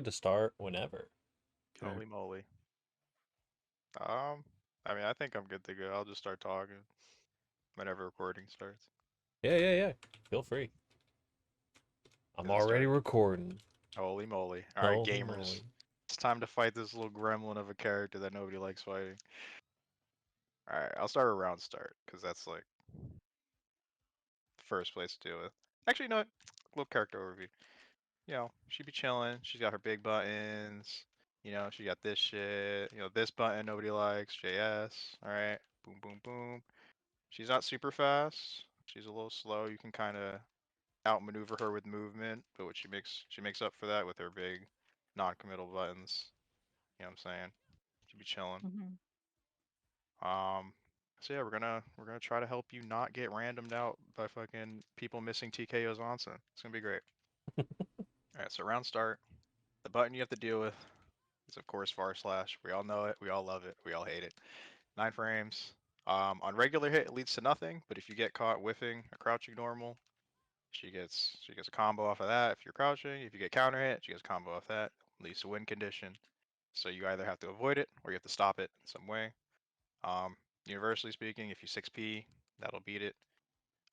good to start whenever. Holy moly. I mean, I think I'm good to go. I'll just start talking whenever recording starts. Yeah. Feel free. I'm Does it already start? recording. Holy moly. All right, Holy gamers. moly. It's time to fight this little gremlin of a character that nobody likes fighting. All right, I'll start with round start because that's like the first place to deal with. Actually, you know what? Little character overview. She be chilling. She's got her big buttons. She got this shit. This button nobody likes. JS. All right. Boom, boom, boom. She's not super fast. She's a little slow. You can kind of outmaneuver her with movement, but what she makes up for that with her big non-committal buttons. You know what I'm saying? She be chilling. Mhm. Um, so yeah, we're gonna try to help you not get randomed out by fucking people missing TKOs onsen. It's gonna be great. All right, so round start. The button you have to deal with is of course far slash. We all know it. We all love it. We all hate it. 9 frames. On regular hit, it leads to nothing, but if you get caught whiffing a crouching normal, she gets a combo off of that if you're crouching. If you get counter hit, she gets a combo off that. Leads to win condition. So you either have to avoid it or you have to stop it in some way. Um, Universally speaking, if you 6P, that'll beat it.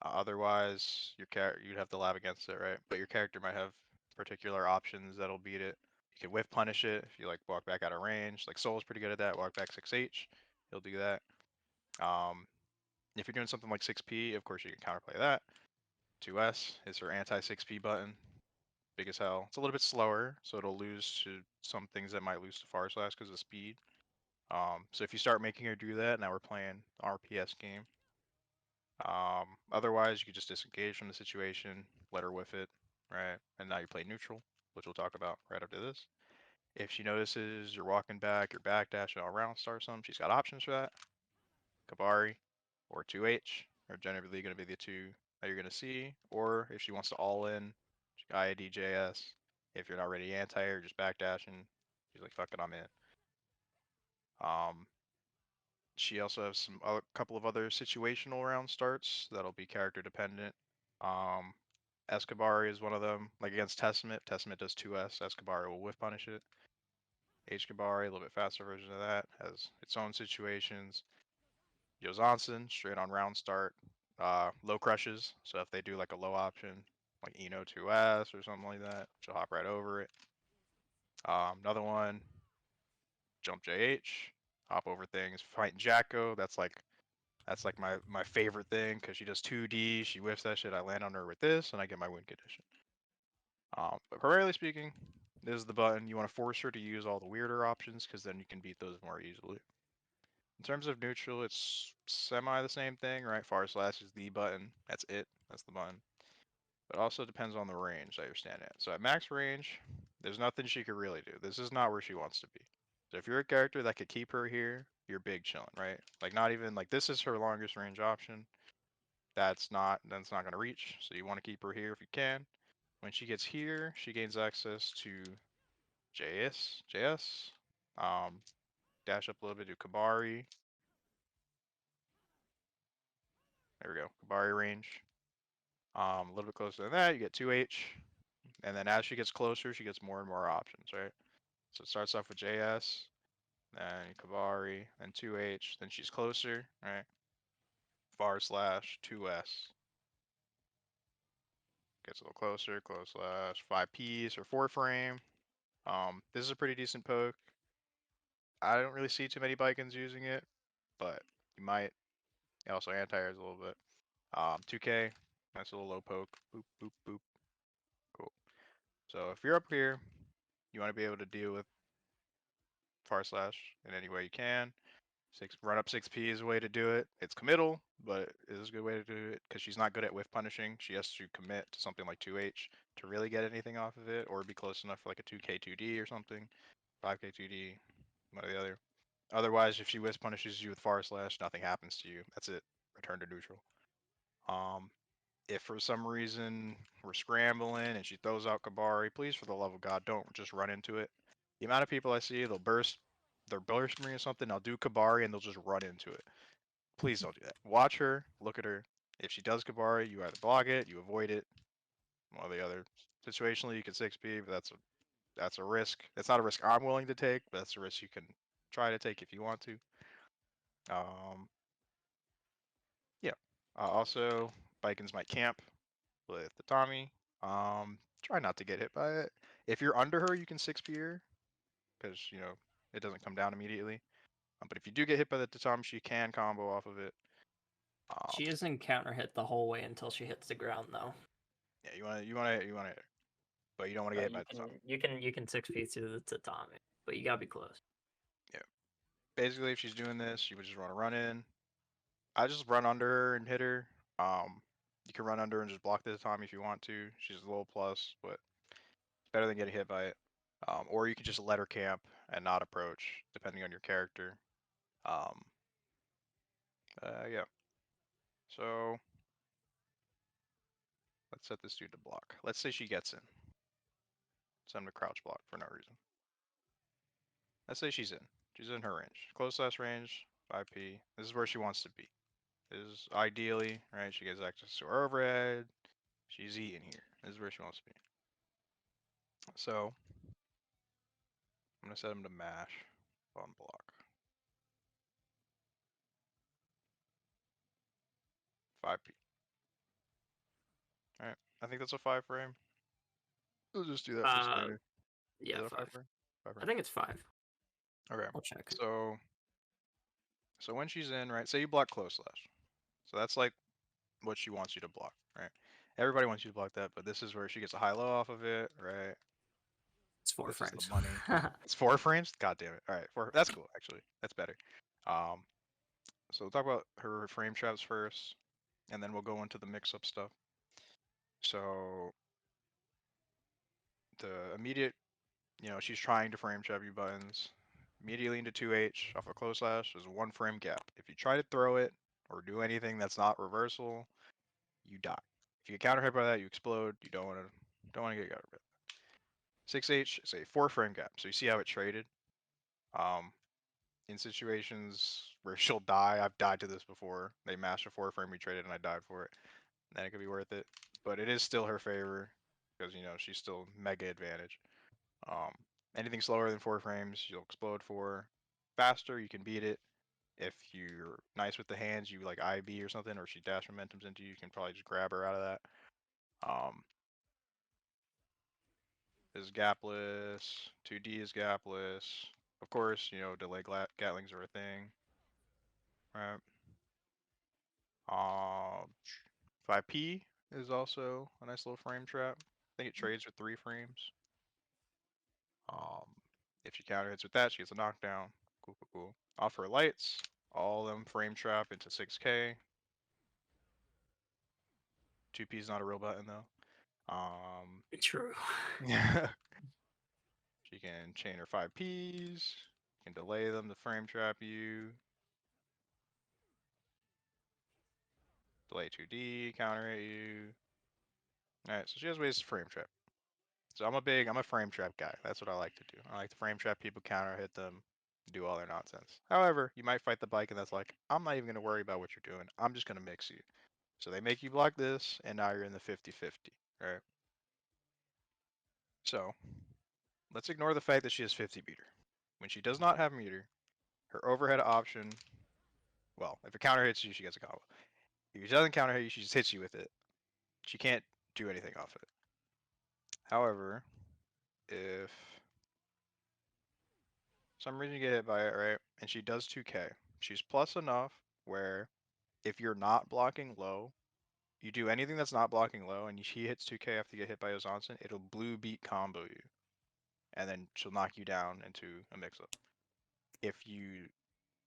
Otherwise, you'd have to lab against it, right? But your character might have particular options that'll beat it. You can whiff punish it if you like walk back out of range. Like Soul's pretty good at that. Walk back 6H, he'll do that. Um, if you're doing something like 6P, of course you can counterplay that. 2S is her anti 6P button. Big as hell. It's a little bit slower, so it'll lose to some things that might lose to far slash because of speed. So if you start making her do that, now we're playing RPS game. Otherwise, you could just disengage from the situation, let her whiff it, right? And now you play neutral, which we'll talk about right after this. If she notices you're walking back, you're backdashing all around, start some, she's got options for that. Kabari or 2H are generally going to be the two that you're going to see. Or if she wants to all in, IADJS. If you're not ready anti or just backdashing, she's like, fuck it, I'm in. Um, she also has a couple of other situational round starts that'll be character dependent. Um, Escabari is one of them. Like against Testament, Testament does 2S. Escabari will whiff punish it. H-Kabari, a little bit faster version of that, has its own situations. Yozansen, straight on round start. Low crushes, so if they do like a low option, like Eno 2S or something like that, she'll hop right over it. Another one, Jump JH, hop over things. Fighting Jacko, that's like my favorite thing because she does 2D, she whiffs that shit, I land on her with this, and I get my win condition. But primarily speaking, this is the button. You want to force her to use all the weirder options because then you can beat those more easily. In terms of neutral, it's semi the same thing, right? Far slash is the button. That's it. That's the button. But also depends on the range that you're standing at. So at max range, there's nothing she could really do. This is not where she wants to be. So if you're a character that could keep her here, you're big chilling, right? Like not even like this is her longest range option. That's not gonna reach. So you want to keep her here if you can. When she gets here, she gains access to JS. Um, Dash up a little bit to Kabari. There we go. Kabari range. A little bit closer than that, you get 2H. And then as she gets closer, she gets more and more options, right? So it starts off with JS, then Kabari, then 2H, then she's closer, right? Far slash 2S. Gets a little closer, close slash 5Ps or 4 frame. This is a pretty decent poke. I don't really see too many Bikens using it, but you might. It also anti-airs a little bit. 2K, nice little low poke. Boop, boop, boop. Cool. So if you're up here, you want to be able to deal with far slash in any way you can. Run up 6P is a way to do it. It's committal, but it is a good way to do it because she's not good at whiff punishing. She has to commit to something like 2H to really get anything off of it, or be close enough for like a 2K 2D or something, 5K 2D, one or the other. Otherwise, if she whiff punishes you with far slash, nothing happens to you. That's it. Return to neutral. Um, if for some reason we're scrambling and she throws out Kabari, please, for the love of God, don't just run into it. The amount of people I see, they're bursting or something, they'll do Kabari and they'll just run into it. Please don't do that. Watch her, look at her. If she does Kabari, you either block it, you avoid it, one or the other. Situationally, you can 6P, but that's a risk. It's not a risk I'm willing to take, but that's a risk you can try to take if you want to. Yeah. Also, Bikens might camp with the Tommy. Try not to get hit by it. If you're under her, you can 6P her because it doesn't come down immediately. But if you do get hit by the Tatami, she can combo off of it. She isn't counter hit the whole way until she hits the ground, though. Yeah, you want to hit her, but you don't want to get hit by the Tatami. You can 6 feet through the tatami, but you gotta be close. Yeah. Basically, if she's doing this, you would just want to run in. I just run under her and hit her. You can run under and just block the tatami if you want to. She's a little plus, but it's better than getting hit by it. Or you can just let her camp and not approach, depending on your character. Yeah. So let's set this dude to block. Let's say she gets in. Send him to crouch block for no reason. Let's say she's in. She's in her range. Close slash range, 5P. This is where she wants to be. This is ideally, right? She gets access to her overhead. She's eating here. This is where she wants to be. So I'm gonna set him to mash on block. 5P. Alright. I think that's a 5 frame. We'll just do that for standard. Yeah, Is that a 5. 5 frame? I think it's 5. Okay. I'll check. So when she's in, right? Say you block close slash. So that's like what she wants you to block, right? Everybody wants you to block that, but this is where she gets a high low off of it, right? It's 4 This frames. is the money. It's 4 frames? God damn it. Alright, 4. That's cool, actually. That's better. So we'll talk about her frame traps first, and then we'll go into the mix-up stuff. So the immediate, she's trying to frame trap you buttons. Immediately into 2H off a close slash, there's a 1 frame gap. If you try to throw it or do anything that's not reversal, you die. If you get counter hit by that, you explode. You don't want to get counter hit. 6H is a 4 frame gap. So you see how it traded. In situations where she'll die, I've died to this before. They mashed a 4 frame, we traded, and I died for it. Then it could be worth it. But it is still her favor because she's still mega advantage. Anything slower than 4 frames, you'll explode for. Faster, you can beat it. If you're nice with the hands, you like IB or something, or she dash momentums into you, you can probably just grab her out of that. Is gapless. 2D is gapless. Of course, delay Gatlings are a thing. Right. 5P is also a nice little frame trap. I think it trades for 3 frames. If she counter hits with that, she gets a knockdown. Cool. Off her lights, all of them frame trap into 6K. 2P is not a real button though. True. She can chain her 5Ps. Can delay them to frame trap you. Delay 2D, counter hit you. Alright, so she has ways to frame trap. So I'm a frame trap guy. That's what I like to do. I like to frame trap people, counter hit them, do all their nonsense. However, you might fight the bike and that's like, I'm not even going to worry about what you're doing. I'm just going to mix you. So they make you block this, and now you're in the 50-50, right? So let's ignore the fact that she has 50 meter. When she does not have meter, her overhead option, well, if it counter hits you, she gets a combo. If she doesn't counter hit you, she just hits you with it. She can't do anything off it. However, if some reason you get hit by it, right, and she does 2K, she's plus enough where if you're not blocking low, you do anything that's not blocking low, and she hits 2K after you get hit by Ozanson, it'll blue beat combo you. And then she'll knock you down into a mix-up. If you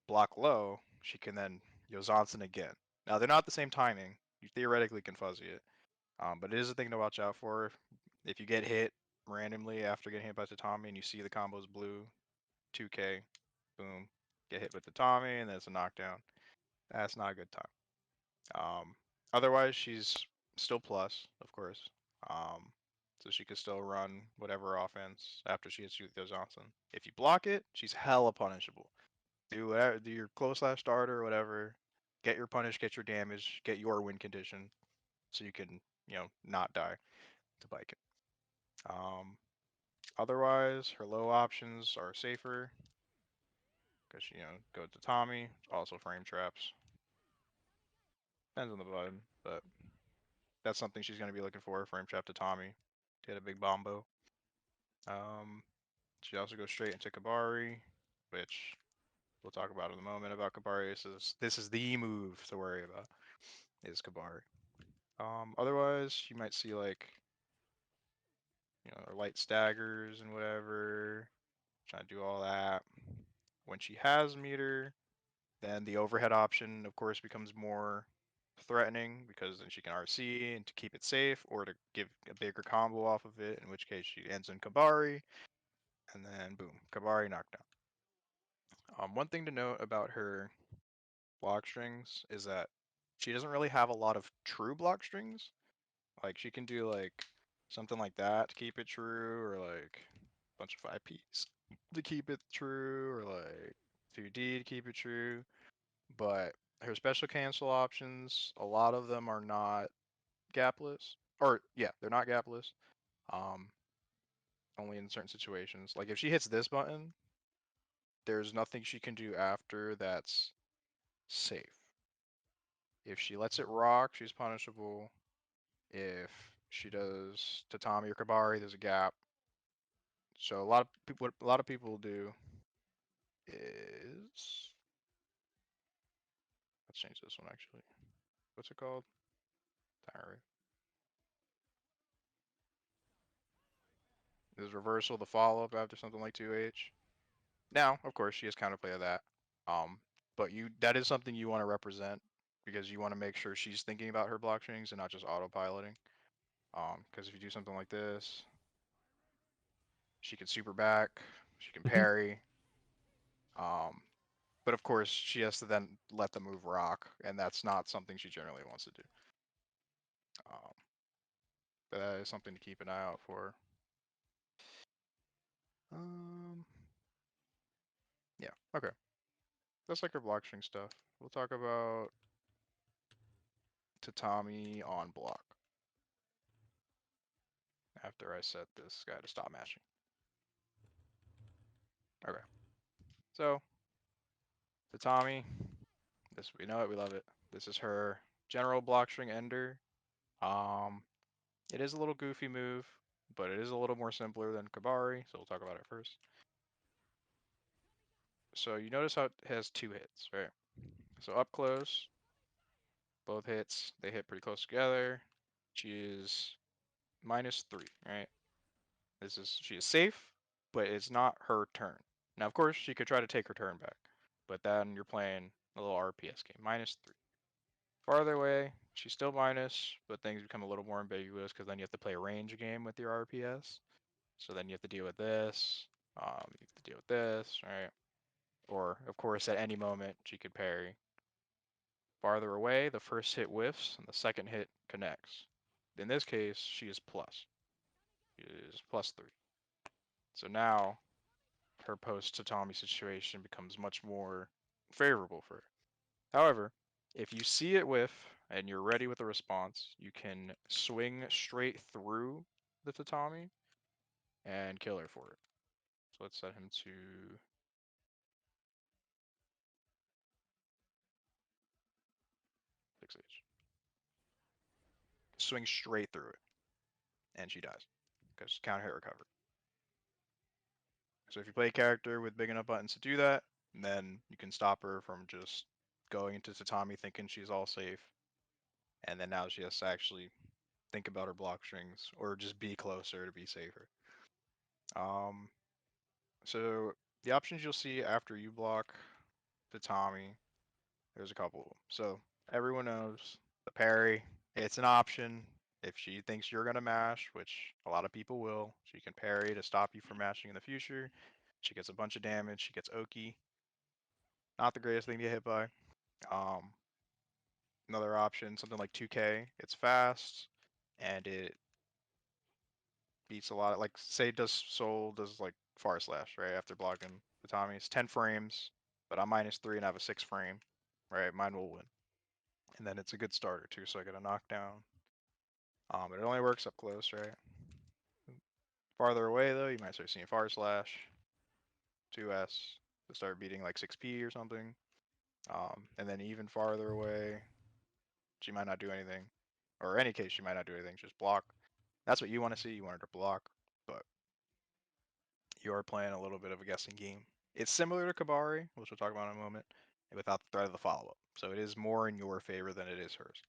block low, she can then Yozansen again. Now, they're not the same timing. You theoretically can fuzzy it. But it is a thing to watch out for. If you get hit randomly after getting hit by Tatami and you see the combos blue, 2K, boom, get hit with Tatami, and then it's a knockdown. That's not a good time. Otherwise, she's still plus, of course. So she could still run whatever offense after she hits you with Johnson. If you block it, she's hella punishable. Do whatever, do your close slash starter or whatever. Get your punish, get your damage, get your win condition, so you can not die to Baiken. Otherwise, her low options are safer because go to Tommy, also frame traps. Depends on the button, but that's something she's going to be looking for. Frame trap to Tommy to hit a big bombo. She also goes straight into Kabari, which we'll talk about in a moment about Kabari. This is the move to worry about, is Kabari. Otherwise, you might see like, her light staggers and whatever, trying to do all that. When she has meter, then the overhead option, of course, becomes more threatening because then she can RC and to keep it safe or to give a bigger combo off of it, in which case she ends in Kabari, and then boom, Kabari knockdown. One thing to note about her block strings is that she doesn't really have a lot of true block strings. Like she can do like something like that to keep it true, or like a bunch of IPs to keep it true, or like 2D to keep it true. But her special cancel options, a lot of them are not gapless. Or yeah, they're not gapless. Only in certain situations. Like if she hits this button, there's nothing she can do after that's safe. If she lets it rock, she's punishable. If she does Tatami or Kabari, there's a gap. So what a lot of people will do is, let's change this one actually. What's it called? Tiring. Is reversal the follow-up after something like 2H. Now, of course, she has counterplay of that. But that is something you want to represent because you want to make sure she's thinking about her block strings and not just autopiloting. Because if you do something like this, she can super back, she can parry. But of course, she has to then let the move rock, and that's not something she generally wants to do. But that is something to keep an eye out for. Yeah, okay. That's like her block string stuff. We'll talk about Tatami on block after I set this guy to stop mashing. Okay. So, Tatami, we know it, we love it. This is her general block string ender. It is a little goofy move, but it is a little more simpler than Kabari, so we'll talk about it first. So you notice how it has 2 hits, right? So up close, both hits, they hit pretty close together. She is -3, right? She is safe, but it's not her turn. Now, of course, she could try to take her turn back, but then you're playing a little RPS game. -3. Farther away, she's still minus, but things become a little more ambiguous because then you have to play a range game with your RPS. So then you have to deal with this. You have to deal with this, right? Or, of course, at any moment, she could parry. Farther away, the first hit whiffs, and the second hit connects. In this case, she is plus. She is +3. So now, her post-Tatami situation becomes much more favorable for her. However, if you see it whiff and you're ready with a response, you can swing straight through the Tatami and kill her for it. So let's set him to 6H. Swing straight through it. And she dies. Because counter hit recover. So if you play a character with big enough buttons to do that, then you can stop her from just going into Tatami thinking she's all safe. And then now she has to actually think about her block strings or just be closer to be safer. So the options you'll see after you block Tatami, there's a couple. So everyone knows the parry, it's an option. If she thinks you're going to mash, which a lot of people will, she can parry to stop you from mashing in the future. She gets a bunch of damage. She gets Oki. Not the greatest thing to get hit by. Another option, something like 2K. It's fast, and it beats a lot. Like, say, does like Far Slash, right? After blocking Tatami. It's 10 frames, but I'm -3 and I have a 6 frame, right? Mine will win. And then it's a good starter, too, so I get a knockdown. It only works up close, right? Farther away though, you might start seeing Far Slash, 2S to start beating like 6P or something. And then even farther away, she might not do anything. Or in any case, she might not do anything, just block. That's what you want to see, you want her to block, but you are playing a little bit of a guessing game. It's similar to Kabari, which we'll talk about in a moment, without the threat of the follow-up. So it is more in your favor than it is hers.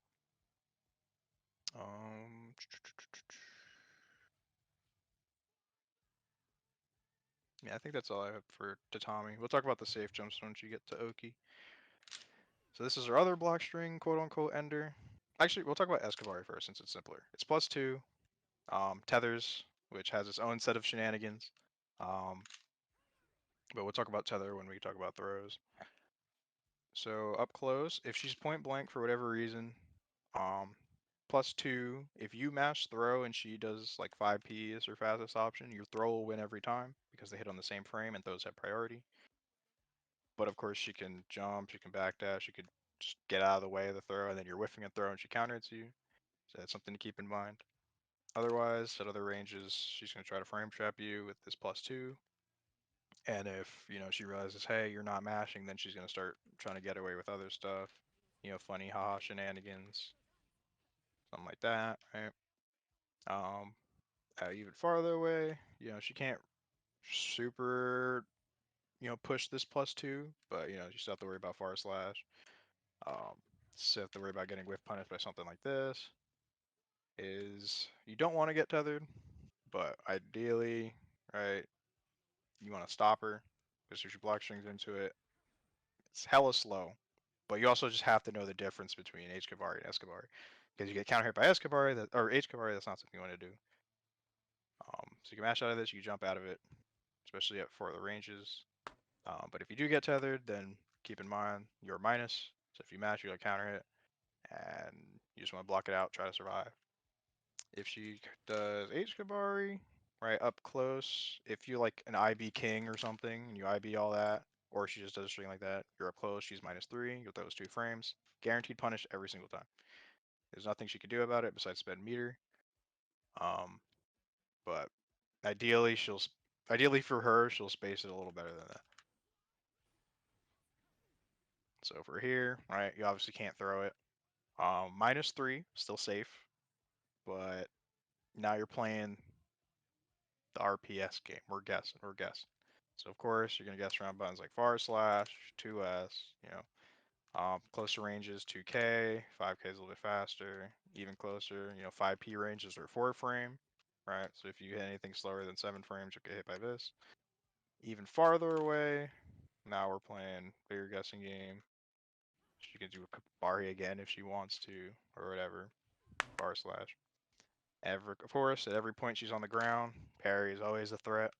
Yeah, I think that's all I have for Tatami. We'll talk about the safe jumps once you get to Oki. So this is our other block string, quote-unquote ender. Actually, we'll talk about Escobar first since it's simpler. It's +2, tethers, which has its own set of shenanigans. But we'll talk about tether when we talk about throws. So up close, if she's point blank for whatever reason, +2, if you mash throw and she does like 5P is her fastest option, your throw will win every time because they hit on the same frame and those have priority. But of course she can jump, she can backdash, she could just get out of the way of the throw and then you're whiffing a throw and she counters you. So that's something to keep in mind. Otherwise, at other ranges, she's going to try to frame trap you with this +2. And if, she realizes, hey, you're not mashing, then she's going to start trying to get away with other stuff. Funny haha shenanigans. Something like that, right? Even farther away, she can't super, push this +2, but, you still have to worry about far slash. Still have to worry about getting whiff punished by something like this. You don't want to get tethered, but ideally, right, you want to stop her, because if your block strings into it, it's hella slow. But you also just have to know the difference between H-Kabari and S-Kabari. Because you get counter hit by S-Kabari, or H-Kabari, that's not something you want to do. So you can mash out of this, you can jump out of it, especially for the ranges. But if you do get tethered, then keep in mind you're minus. So if you mash, you got counter hit, and you just want to block it out, try to survive. If she does H-Kabari, right, up close, if you like an IB king or something, and you IB all that, or she just does a string like that, you're up close, she's -3, you'll throw those 2 frames. Guaranteed punish every single time. There's nothing she can do about it besides spend meter. But ideally for her, she'll space it a little better than that. So if we're here, right, you obviously can't throw it. -3, still safe, but now you're playing the RPS game. We're guessing. So of course you're gonna guess around buttons like far slash, 2S, closer ranges 2K, 5K is a little bit faster, even closer, 5P ranges are 4 frame, right? So if you hit anything slower than 7 frames, you'll get hit by this. Even farther away, now we're playing bigger guessing game. She can do a Kabari again if she wants to, or whatever. Far slash. Of course, at every point she's on the ground, parry is always a threat.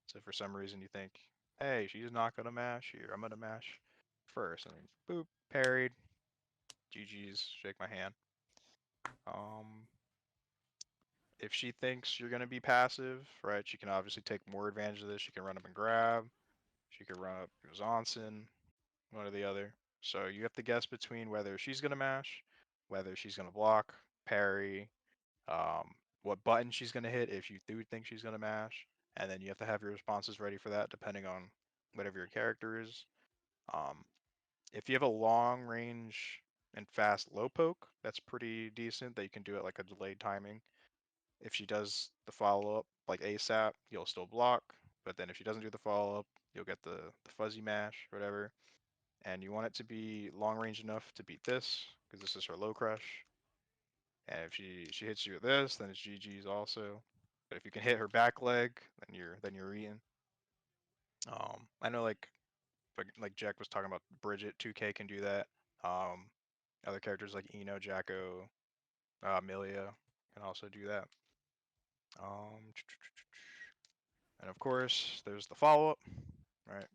So if for some reason you think, hey, she's not gonna mash here, I'm gonna mash first, and then boop, parried. GG's, shake my hand. If she thinks you're gonna be passive, right, she can obviously take more advantage of this. She can run up and grab. She could run up Zonson, one or the other. So you have to guess between whether she's gonna mash, whether she's gonna block, parry, what button she's gonna hit if you do think she's gonna mash, and then you have to have your responses ready for that depending on whatever your character is. If you have a long range and fast low poke, that's pretty decent that you can do it like a delayed timing. If she does the follow-up like ASAP, you'll still block, but then if she doesn't do the follow-up, you'll get the fuzzy mash, whatever. And you want it to be long range enough to beat this, because this is her low crush. And if she hits you with this, then it's GG's also. But if you can hit her back leg, then you're eating. I know like Jack was talking about Bridget, 2K can do that. Other characters like Eno, Jacko, Amelia can also do that. And of course, there's the follow-up, right?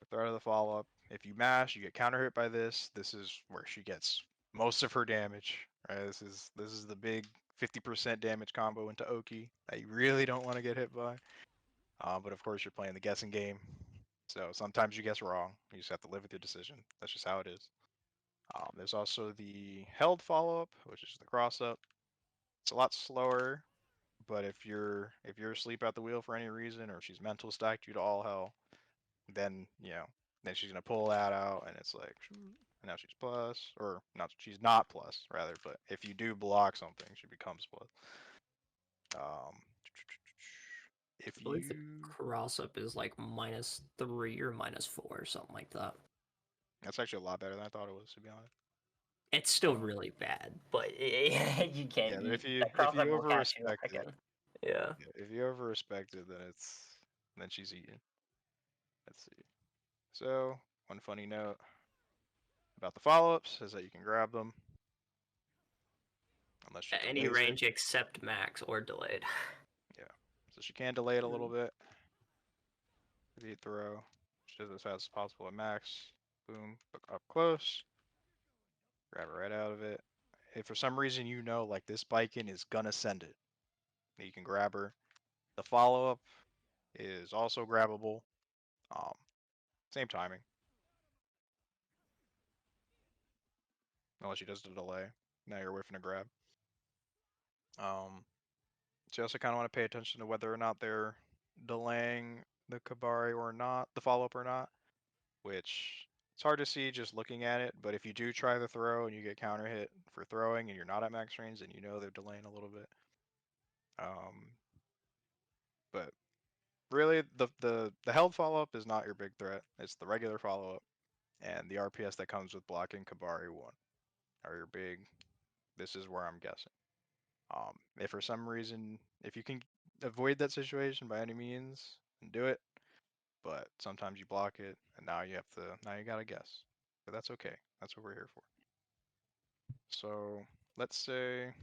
The threat of the follow-up. If you mash, you get counter hit by this. This is where she gets most of her damage, right? This is the big 50% damage combo into Oki that you really don't want to get hit by. But of course, you're playing the guessing game, so sometimes you guess wrong. You just have to live with your decision. That's just how it is. There's also the held follow-up, which is the cross-up. It's a lot slower, But if you're asleep at the wheel for any reason, or she's mental stacked you to all hell, then then she's gonna pull that out, and it's like, and now she's plus, or not, she's not plus rather. But if you do block something, she becomes plus. If I believe the you, cross up is like -3 or -4 or something like that. that's actually a lot better than I thought it was, to be honest. It's still really bad, but you can't. Yeah, but if you that cross up will over catch you respect it, again. Yeah. if you over respect it, then she's eating. Let's see. So one funny note about the follow-ups is that you can grab them unless she At any delays it. range except max or delayed. Yeah, so she can delay it a little bit. If you throw, she does as fast as possible at max. Boom, look up close, grab it right out of it. If for some reason like this Baiken is gonna send it, you can grab her. The follow-up is also grabbable. Same timing. Unless she does the delay. Now you're whiffing a grab. So you also kind of want to pay attention to whether or not they're delaying the Kabari or not, the follow-up or not, which it's hard to see just looking at it, but if you do try the throw and you get counter hit for throwing and you're not at max range, then they're delaying a little bit. But really, the held follow-up is not your big threat. It's the regular follow-up and the RPS that comes with blocking Kabari 1 are your big, this is where I'm guessing. If for some reason, if you can avoid that situation by any means, then do it. But sometimes you block it, and now you gotta guess. But that's okay. That's what we're here for. So let's say,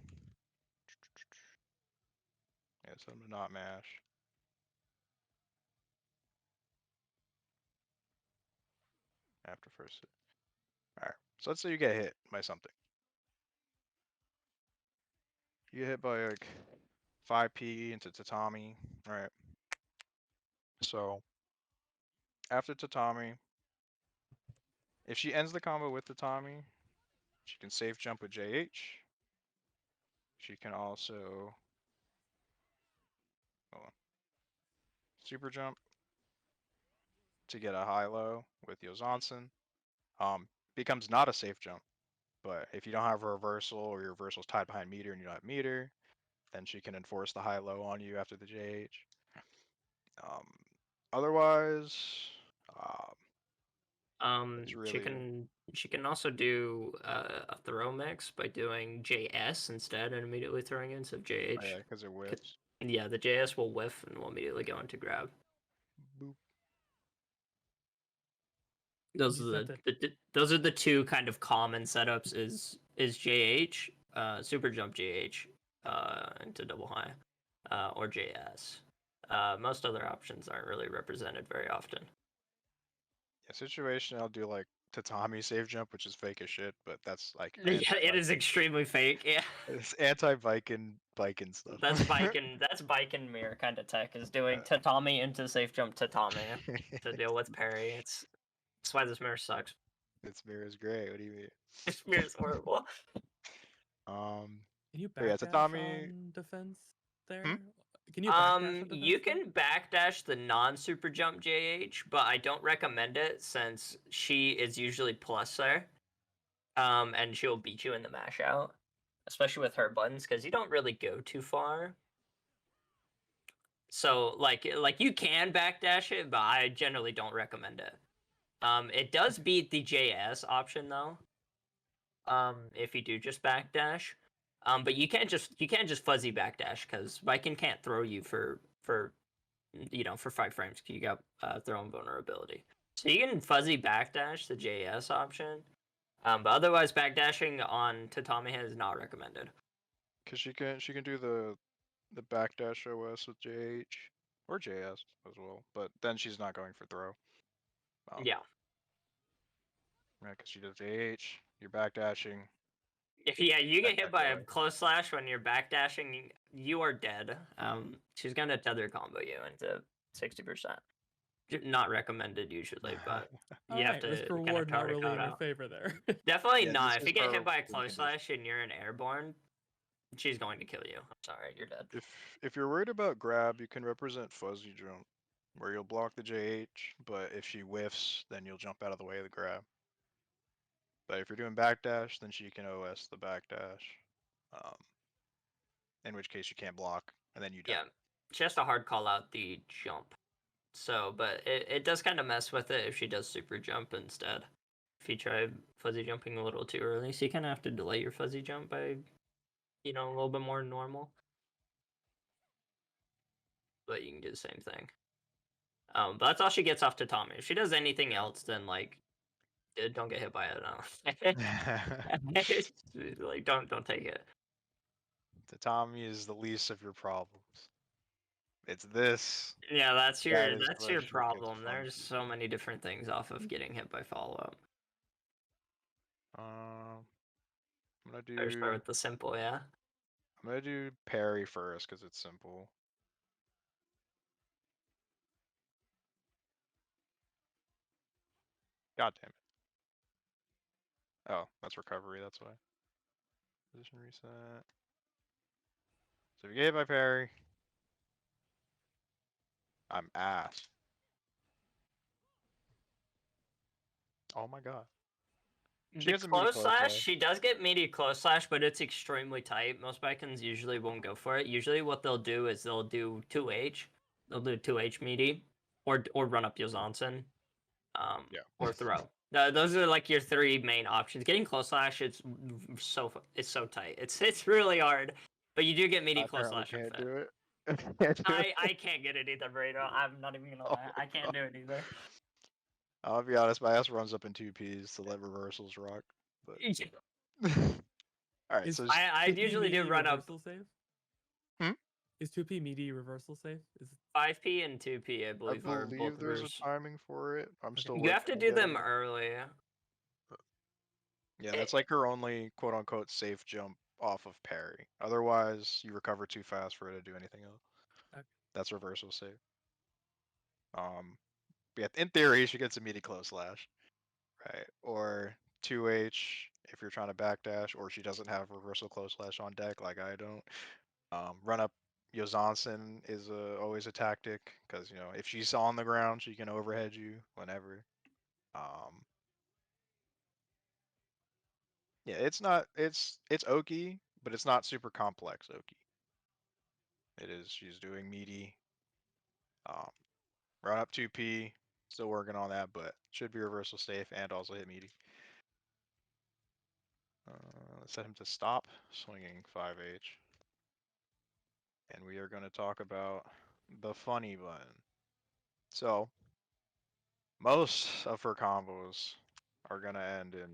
yeah, so I'm not mash. After first hit. Alright, so let's say you get hit by something. You get hit by like 5P into Tatami, right? So after Tatami, if she ends the combo with Tatami, she can safe jump with JH. She can also super jump to get a high-low with Yozansen. Becomes not a safe jump, but if you don't have a reversal or your reversal's tied behind meter and you don't have meter, then she can enforce the high-low on you after the JH. Otherwise, it's really... She can also do a throw mix by doing JS instead and immediately throwing in instead of JH. Oh, yeah, because it whiffs. Yeah, the JS will whiff and will immediately go into grab. Boop. Those are the two kind of common setups is JH, super jump JH, into double high, or JS. Most other options aren't really represented very often. Yeah, situation I'll do like Tatami safe jump, which is fake as shit, but that's like Yeah, it is extremely fake. Yeah, it's anti-Baiken stuff. that's Baiken mirror kind of tech is doing Tatami into safe jump Tatami to deal with parry. That's why this mirror sucks. This mirror is great. What do you mean? This mirror is horrible. Can you yeah, backdash Tatami... on defense there? Can you backdash on defense? You can backdash the non-super jump JH, but I don't recommend it since she is usually plus there. And she'll beat you in the mash out, especially with her buttons, because you don't really go too far. So like you can backdash it, but I generally don't recommend it. It does beat the JS option though. If you do just backdash. But you can't just fuzzy backdash because Baiken can't throw you for 5 frames because you got throwing vulnerability. So you can fuzzy backdash the JS option, but otherwise backdashing on Tatami is not recommended. Cause she can do the backdash OS with JH or JS as well, but then she's not going for throw. Yeah. Right, because she does JH, you're backdashing. If you get hit by a close slash when you're backdashing, you are dead. She's gonna tether combo you into 60%. Not recommended usually, but you have to. Risk reward not really in your favor there. Definitely not. If you get hit by a close slash and you're an airborne, she's going to kill you. I'm sorry, you're dead. If you're worried about grab, you can represent fuzzy jump, where you'll block the JH, but if she whiffs, then you'll jump out of the way of the grab. But if you're doing backdash, then she can OS the backdash. In which case you can't block, and then you die. Yeah, she has to hard call out the jump. So, but it does kind of mess with it if she does super jump instead. If you try fuzzy jumping a little too early, so you kind of have to delay your fuzzy jump by, a little bit more normal. But you can do the same thing. But that's all she gets off Tatami. If she does anything else, then don't get hit by it. No. Like don't take it. Tatami is the least of your problems. It's this. Yeah, that's your That is that's where your shit gets problem. There's funky. so many different things off of getting hit by follow up. I'm gonna I start do. with the simple, yeah. I'm gonna do parry first because it's simple. God damn it. Oh, that's recovery, that's why. Position reset. So if you get hit by parry, I'm ass. Oh my god. She The has a meaty close close slash, slash. she does get meaty close slash, but it's extremely tight. Most Baikens usually won't go for it. Usually what they'll do is they'll do 2H. They'll do 2H meaty, or run up Yozansen, Yeah. or throw. Those are like your three main options. Getting close slash, it's so tight. It's really hard, but you do get meaty I close apparently slash. can't Fit. do it. Can't do it. I can't get it either, Burrito. I'm not even gonna lie. I can't do it either. I'll be honest, my ass runs up in 2Ps to let reversals rock. But alright, Is so I 2P usually do meaty run up reversal save? Hmm? Is 2P meaty reversal save? Is 5P and 2P, I I believe, are both believe there's a reverse. timing for it. I'm Okay. still You working have to on do them getting it. early. Yeah, that's like her only quote unquote safe jump off of parry. Otherwise, you recover too fast for it to do anything else. Okay. That's reversal save. Yeah, in theory, she gets immediate close slash, right? Or 2H if you're trying to backdash, or she doesn't have reversal close slash on deck like I don't. Run up Yozansen is always a tactic because if she's on the ground, she can overhead you whenever. Yeah, it's Oki, but it's not super complex Oki. It is she's doing meaty. Um, Run up 2P, still working on that, but should be reversal safe and also hit meaty. Let's set him to stop swinging 5H. And we are going to talk about the funny button. So, most of her combos are going to end in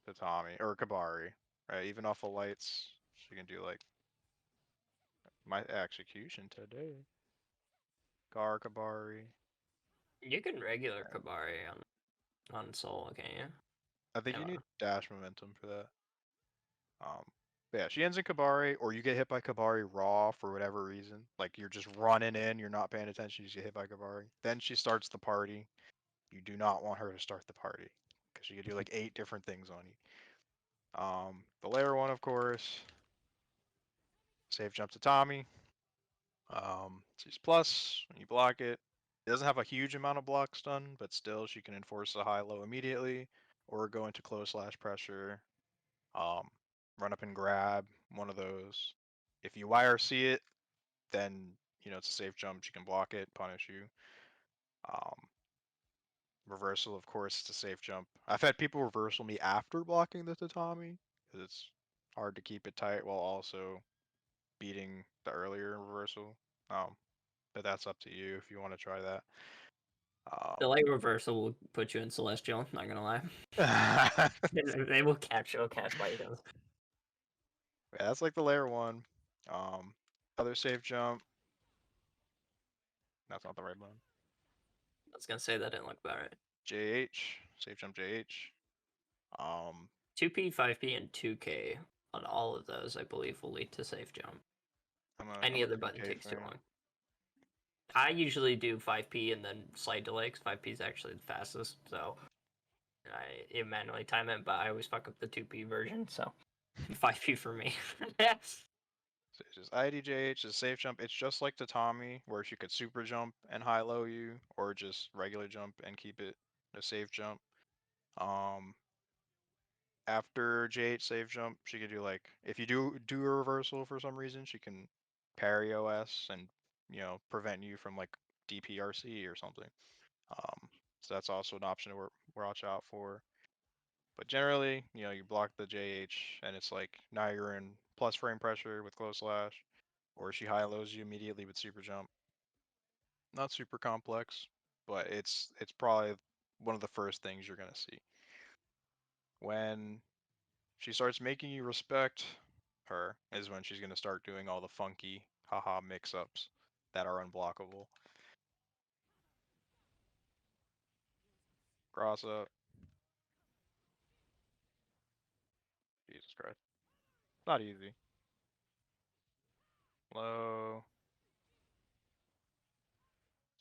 Tatami, or Kabari, right? Even off of lights, she can do like my execution today. Gar Kabari. You can regular Kabari on Soul, can't you? I think you Yeah. need dash momentum for that. But yeah, she ends in Kabari, or you get hit by Kabari raw for whatever reason. Like you're just running in, you're not paying attention, you just get hit by Kabari. Then she starts the party. You do not want her to start the party because she can do like 8 different things on you. The layer one, of course. Safe jump to Tommy. She's plus when you block it. It doesn't have a huge amount of block stun, but still she can enforce a high-low immediately, or go into close slash pressure. Run up and grab one of those. If you YRC it, then it's a safe jump. She can block it, punish you. Reversal, of course, it's a safe jump. I've had people reversal me after blocking the tatami because it's hard to keep it tight while also beating the earlier reversal. But that's up to you if you want to try that. The light reversal will put you in Celestial, not gonna lie. They will catch Baikens. Yeah, that's like the layer one. Other safe jump. That's not the right one. I was gonna say that didn't look about right. JH, safe jump JH. 2P, 5P, and 2K on all of those, I believe, will lead to safe jump. Any other button takes too long. I usually do 5P and then slight delay, because 5P is actually the fastest, so I manually time it, but I always fuck up the 2P version, so. 5p for me. So it's just IDJH is safe jump. It's just like Tatami, where she could super jump and high low you, or just regular jump and keep it a safe jump. After JH safe jump, she could do like if you do a reversal for some reason, she can parry OS and prevent you from like DPRC or something. So that's also an option to watch out for. But generally, you block the JH and it's like now you're in plus frame pressure with close slash, or she high lows you immediately with super jump. Not super complex, but it's probably one of the first things you're gonna see. When she starts making you respect her is when she's gonna start doing all the funky haha mix-ups that are unblockable. Cross up. Jesus Christ. Not easy. Low.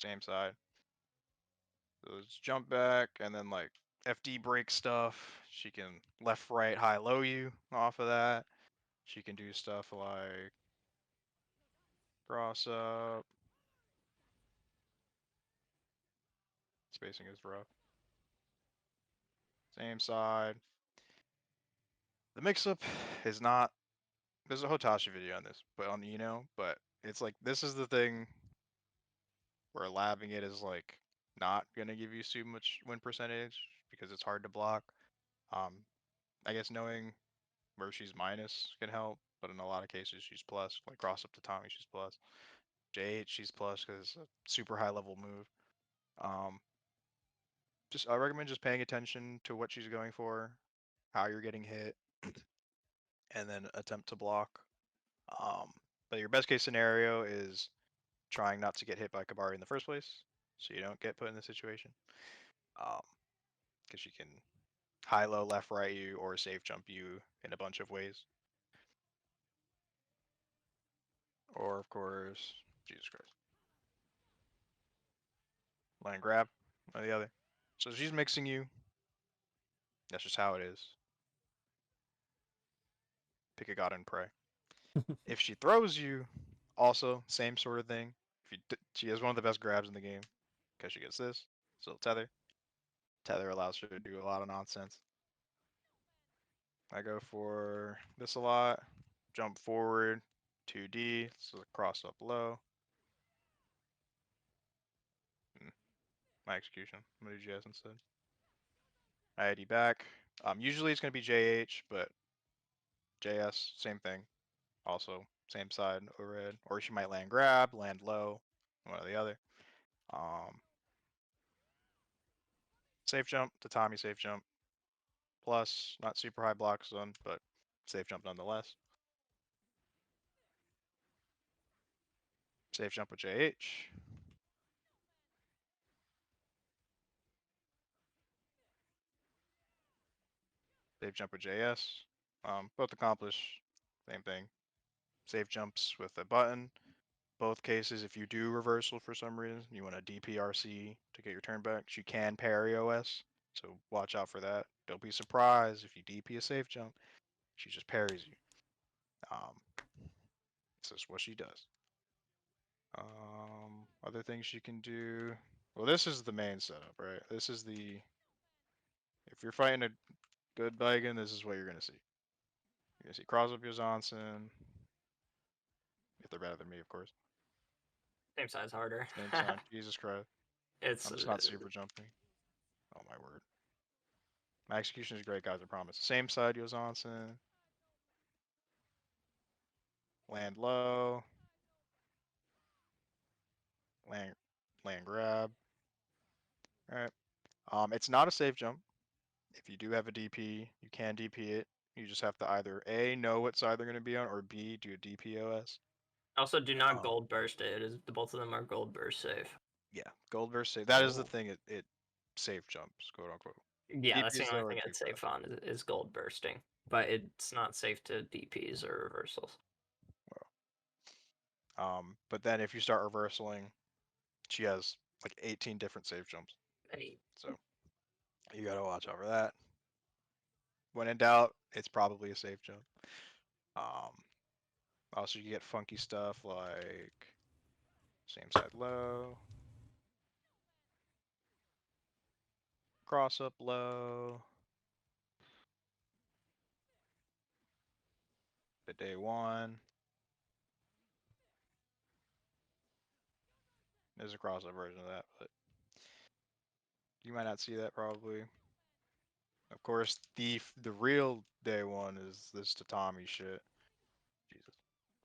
Same side. So it's jump back and then like FD break stuff. She can left, right, high, low you off of that. She can do stuff like cross up. Spacing is rough. Same side. The mix-up is not. There's a Hotashi video on this, but on the but it's like this is the thing where labbing it is like not gonna give you too much win percentage because it's hard to block. I guess knowing where she's minus can help, but in a lot of cases she's plus. Like cross up to Tommy, she's plus. J8, she's plus because it's a super high level move. Just I recommend just paying attention to what she's going for, how you're getting hit, and then attempt to block. But your best case scenario is trying not to get hit by Kabari in the first place, so you don't get put in this situation. Because she can high, low, left, right you, or safe jump you in a bunch of ways. Or of course, Jesus Christ, land grab, or the other. So she's mixing you. That's just how it is. Pick a god and pray. If she throws you, also same sort of thing. She has one of the best grabs in the game because she gets this. So tether. Tether allows her to do a lot of nonsense. I go for this a lot. Jump forward, 2D, so cross up low. My execution. I'm gonna do JS instead. IID back. Usually it's gonna be JH, but JS, same thing. Also, same side overhead. Or she might land grab, land low, one or the other. Safe jump, Tatami safe jump. Plus, not super high block zone, but safe jump nonetheless. Safe jump with JH. Safe jump with JS. Both accomplish same thing. Safe jumps with a button. Both cases, if you do reversal for some reason, you want a DPRC to get your turn back. You can parry OS, so watch out for that. Don't be surprised if you DP a safe jump. She just parries you. This is what she does. Other things she can do. Well, this is the main setup, right? This is the. If you're fighting a good Baiken, this is what you're gonna see. You're gonna see cross up your Zonson. If they're better than me, of course. Same side's harder. Same side. Jesus Christ. It's I'm just not super jumping. Oh my word. My execution is great, guys, I promise. Same side, Yozansen. Land low. Land grab. Alright. It's not a safe jump. If you do have a DP, you can DP it. You just have to either A, know what side they're going to be on, or B, do a DPOS. Also, do not gold burst it. Both of them are gold burst safe. Yeah, gold versus safe. That is the thing. It safe jumps, quote unquote. Yeah, that's the DPs only though thing are I'd too safe on is gold bursting, but it's not safe to DPs or reversals. But then if you start reversaling, she has like 18 different safe jumps. So you gotta watch out for that. when in doubt, it's probably a safe jump. Also, you get funky stuff like same side low, cross up low, the day one. There's a cross up version of that, but you might not see that probably. Of course, the real day one is this tatami shit. Jesus,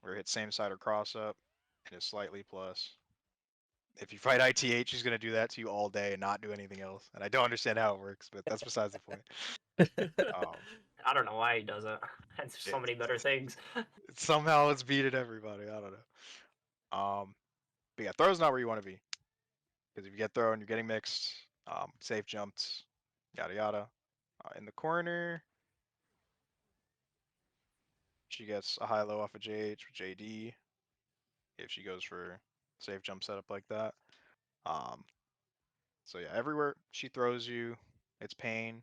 where it hits same side or cross up and is slightly plus. If you fight ITH, he's gonna do that to you all day and not do anything else. And I don't understand how it works, but that's besides the point. I don't know why he does it. There's so many better things. Somehow it's beaten everybody. I don't know. But yeah, throw's not where you want to be. Because if you get thrown, you're getting mixed. Safe jumped, yada yada. In the corner, she gets a high low off of JH with JD. If she goes for safe jump setup like that. So yeah, everywhere she throws you, it's pain.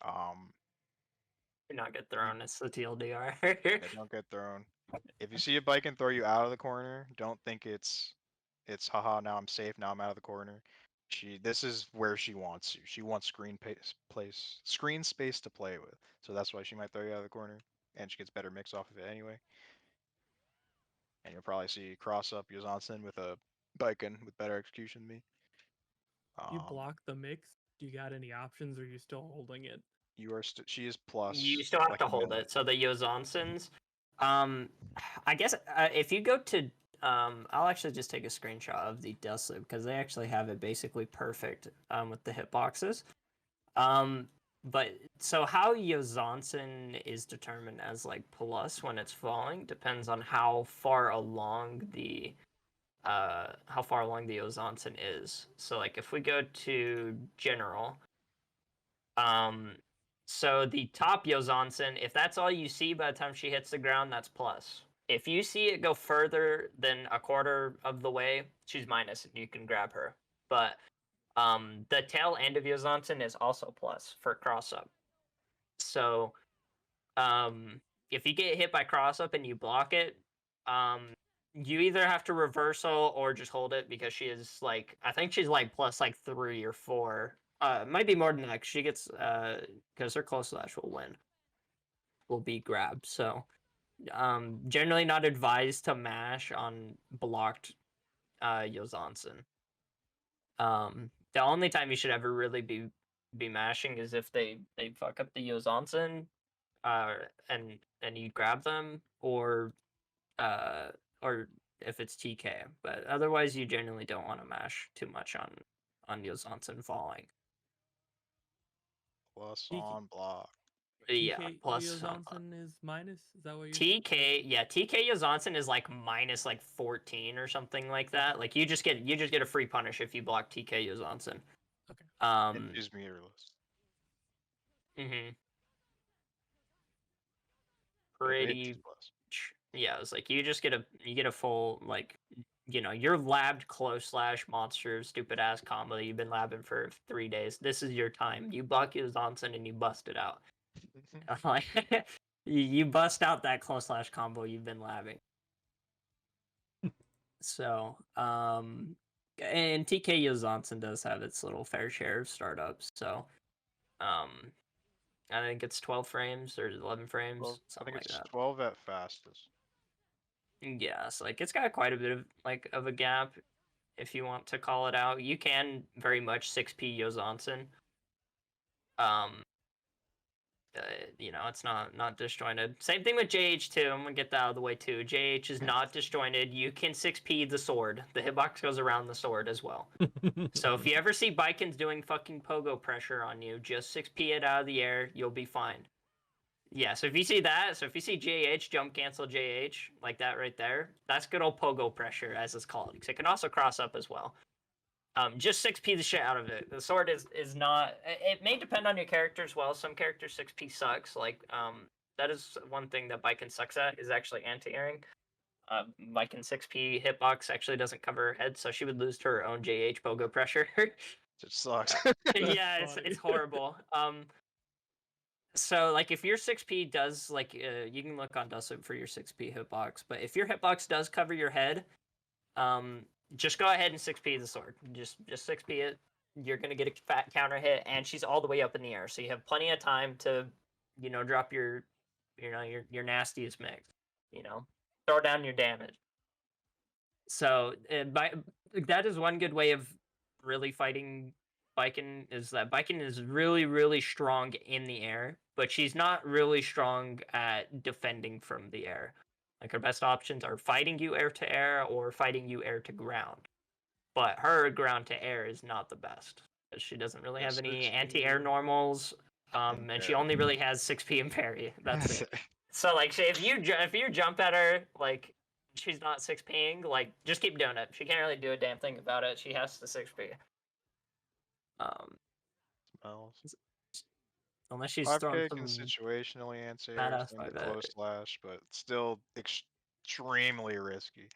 Do not get thrown. It's the TLDR. Yeah, don't get thrown. If you see a Baiken throw you out of the corner, don't think it's haha, now I'm safe, now I'm out of the corner. This is where she wants you. She wants screen space to play with. So that's why she might throw you out of the corner. And she gets better mix off of it anyway. And you'll probably see cross up Yozansen with a Baiken with better execution than me. You block the mix. Do you got any options, or are you still holding it? She is plus. You still have like to in hold melee. it. So the Yozansens, I guess if you go to, I'll actually just take a screenshot of the Death Loop because they actually have it basically perfect with the hitboxes. But so how Yozansen is determined as like plus when it's falling depends on how far along the Yozansen is. So like if we go to general, so the top Yozansen, if that's all you see by the time she hits the ground, that's plus. If you see it go further than a quarter of the way, she's minus and you can grab her. But the tail end of Yozansen is also plus for cross up. So if you get hit by cross up and you block it, you either have to reversal or just hold it because she is like, I think she's like plus like 3 or 4. It might be more than that 'cause she gets because her close slash will be grabbed. So generally not advised to mash on blocked Yozansen. The only time you should ever really be mashing is if they fuck up the Yozansen and you grab them, or if it's TK. But otherwise you generally don't want to mash too much on Yozansen falling. Plus TK on block. Yeah, TK plus on Yozansen is minus? Is that what you're TK, yeah, TK Yozansen is like minus like 14 or something like that. Like you just get a free punish if you block TK Yozansen. Okay. It is meterless. Mhm. But if it hits, Pretty. it's plus. Yeah, it's like you get a full, like, your labbed close slash monster stupid ass combo that you've been labbing for 3 days. This is your time. You block Yozansen and you bust it out. Like you bust out that close slash combo you've been labbing. So, and TK Yozansen does have its little fair share of startups. So, I think it's 12 frames or 11 frames, Well, I something think like it's that. 12 at fastest. Yeah, so like it's got quite a bit of a gap, if you want to call it out. You can very much 6P Yozansen. It's not disjointed. Same thing with JH2. I'm gonna get that out of the way too. JH is not disjointed. You can 6P the sword. The hitbox goes around the sword as well. So if you ever see Baikens doing fucking pogo pressure on you, just 6P it out of the air. You'll be fine. Yeah, so if you see JH, jump cancel JH, like that right there, that's good old pogo pressure, as it's called. Because it can also cross up as well. Just 6P the shit out of it. The sword is not... It may depend on your character as well. Some characters 6P sucks. Like, that is one thing that Baiken sucks at, is actually anti-airing. Baiken 6P hitbox actually doesn't cover her head, so she would lose to her own JH pogo pressure. It sucks. Yeah, That's funny. it's horrible. So like if your 6P does like you can look on Dustin for your 6P hitbox, but if your hitbox does cover your head, just go ahead and 6P the sword. Just 6P it. You're gonna get a fat counter hit, and she's all the way up in the air, so you have plenty of time to, drop your, your nastiest mix. Throw down your damage. So that is one good way of really fighting Baiken, is that Baiken is really, really strong in the air, but she's not really strong at defending from the air. Like her best options are fighting you air to air or fighting you air to ground. But her ground to air is not the best, because she doesn't really have any anti-air normals, and she only really has 6P and parry. That's it. So like, if you jump at her, like she's not 6Ping, like just keep doing it. She can't really do a damn thing about it. She has to 6P. Smells. Unless she's 5K throwing can some situationally answer badass the 5A. close slash, but still extremely risky.